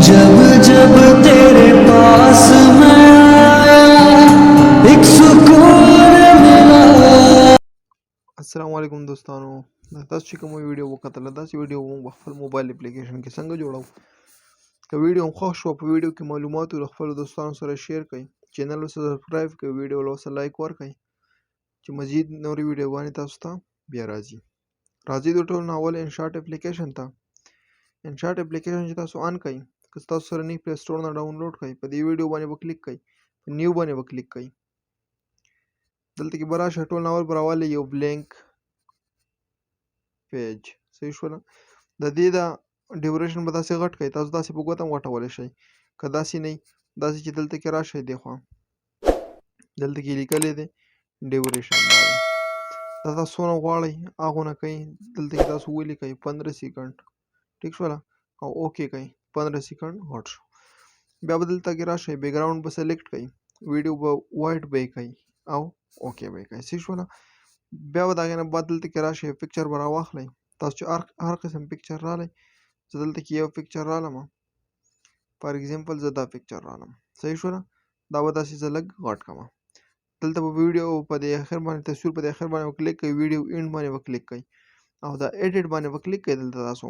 जब जब तेरे पास मैं आया, एक सुकून मिला. السلام علیکم دوستانو تاسو چې کوم ویډیو وکتله داسې ویډیو موږ په خپل موبایل اپلیکیشن کې څنګه جوړو که ویډیو مو خوښ شو په ویډیو کې معلومات له خپلو دوستانو سره شیر کړئ چینل ورسره سبسکرایب کړئ ویډیو له ورسره لایک ورکړئ چې مزید نورې ویډیوګانې تاسو ته بیا راځي د ټولو نه اول انشاټ اپلیکیشن ته انشاټ اپلیکیشن چې تاسو آن کړئ که تاسو سره نه پلی سټور نه ډاونلوډ کړئ په دې ویډیو باندې به کلیک کړئ په نیو باندې به کلیک کړئ دلته کې به راشه ټول نه اول به راولئ یو بلینک پیج صحیح شوله د دې د ډیوریشن به داسې غټ کړئ تاسو داسې په ګوته هم غټولی شئ که داسې نه داسې چې دلته کې راشئ دې خوا دلته کې لیکلی دی ډیوریشن دا تاسو څونه غواړئ هغونه کوئ دلته کې تاسو ولیکئ 15 سیکنډ ټیک شوله او اوکې کوئ 15 سیکنډ غټ شو بیا به دلته کې راشئ بیکګراؤنډ به سلیکټ کړئ ویډیو به وایټ به یې کوئ او اوکې به یې کوئ صحیح شوله بیا به د هغې نه بعد دلته کې راشئ پکچر به راواخلئ تاسو چې هر قسم پکچر رالی زه دلته کې یو پکچر رالم فار ایگزامپل زه دا پکچر رالم صحیح شوله دا به داسې زه لږ غټ کړم دلته به ویډیو په دې اخر باندې تصویر په دې اخر باندې کلیک کوئ ویډیو اینډ باندې به کلیک کوئ او دا ایډیټ باندې به کلیک کوئ دلته تاسو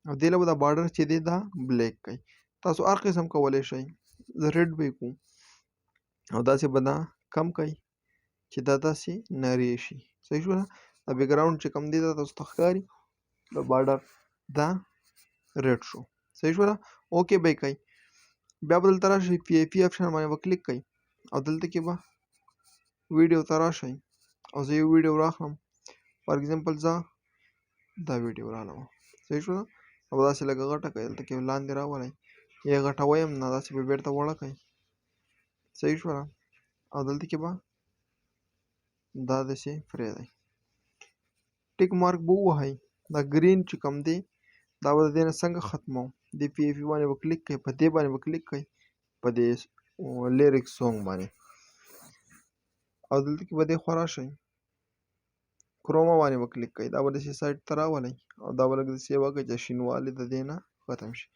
او دې له به دا بارډر چې دی دا بلیک کوئ تاسو هر قسم کولی شئ زه ریډ به یې کوم او داسې به دا کم کوئ چې دا داسې نری شي صحیح شوله دا بیکګراؤنډ چې کوم دی دا تاسو ته ښکاري د بارډر دا ریډ شو صحیح شوله اوکې به یې کوئ بیا به دلته راشئ پی آی پي آپشن باندې به کلیک کوئ او دلته کې به ویډیو ته راشئ او زه یو ویډیو راخلم فار ایگزامپل زه دا ویډیو رالم صحیح شوله او داسې لږه غټه کړئ دلته کې لاندې راولئ یا غټوئ هم نه داسې به بیرته وړه کړئ صحیح شوله او دلته کې به دا داسې پرېږدئ ټیک مارک به ووهئ دا ګرین چې کوم دی دا به د دې نه څنګه ختموم دې پی ای پي باندې به کلیک کړئ په دې باندې به کلیک کړئ په دې لیریک سونګ باندې او دلته کې به دې خوا راشئ کروما باندې به کلیک کړئ دا به داسې سایډ ته راولئ او دا به لږ داسې وکړئ چې شینوالی د دې نه ختم شي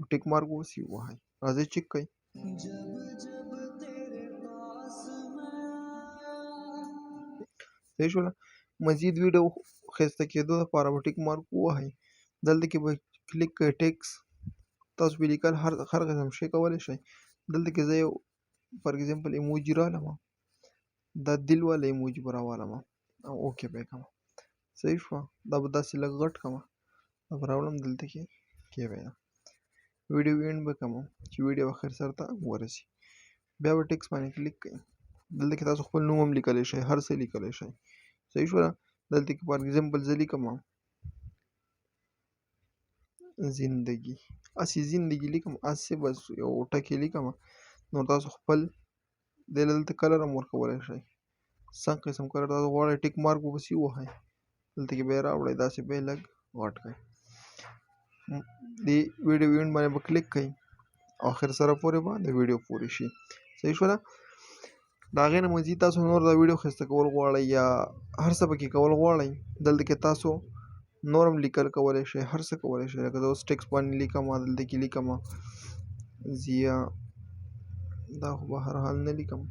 ټیک مارک به اوسې ووهئ راځئ چک کړئ صحیح شوله مزید ویډیو ښایسته کېدو لپاره به ټیک مارک ووهئ دلته کې به کلیک کړئ ټیکس تاسو به لیکل هر قسم شی کولی شئ دلته کې زه یو فار ایگزامپل ایموجي رالم دا دل والا ایموجي به راوالم او اوکې به یې کړم صحیح شوه دا به داسې لږ غټ کړم دا به راوړم دلته کې کېږدم ویډیو اینډ به کړم چې ویډیو اخر سر ته ورسي بیا به ټیکس باندې کلیک کړئ دلته کې تاسو خپل نوم هم لیکلی شئ هر څه لیکلی شئ صحیح شوله دلته کې فار ایگزامپل زه لیکم زندگی هسې زندگی لیکم هسې بس یو ټکي لیکم نو تاسو خپل دې له دلته کلر هم ورکولی شئ څنګه قسم کلر تاسو غواړئ ټیک مارک به پسې ووهئ دلته کې به یې راوړئ داسې به یې لږ غټ کړئ دې ویډیو اینډ باندې به کلیک کړئ او آخر سره پورې به د ویډیو پورې شي صحیح شوله د هغې نه مزید تاسو نور دا ویډیو ښایسته کول غواړئ یا هر څه پکې کول غواړئ دلته کې تاسو نور هم لیکل کولی شئ هر څه کولی شئ لکه زه اوس ټیکس باندې لیکم دلته کې لیکم زیا دا خو به هر حال نه لیکم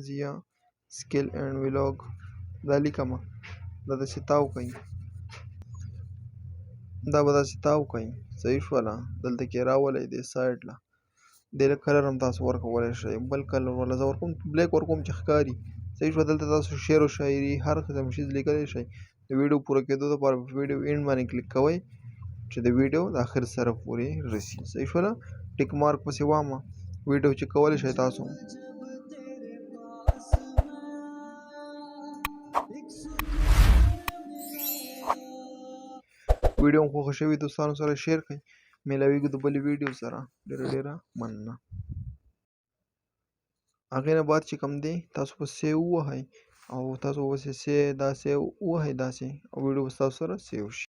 زیا سکل اینډ ولاګ دا لیکم دا داسې تاو کړئ دا به داسې تاو کړئ صحیح شوله دلته کې راولئ دې سایډ له دې له کلر هم تاسو ورکولی شئ بل کلر والا زه ورکوم بلیک ورکوم چې ښکاري صحیح شوه دلته تاسو شعر و شاعري هر قسم شیز لیکلی شئ د ویډیو پوره کېدو لپاره په ویډیو اینډ باندې کلیک کوئ چې د ویډیو د آخر سره پورې رسي صحیح شوله ټیک مارک پسې وامه ویډیو چې کولی شئ تاسو ویډیو مو خوښه شوې دوستانو سره شیر کړئ میلاویږو د بلې ویډیو سره ډېره مننه هغې نه بعد چې کوم دی تاسو به سیو ووهئ او تاسو به دا سیو ووهئ داسې او ویډیو به ستاسو سره سیو شي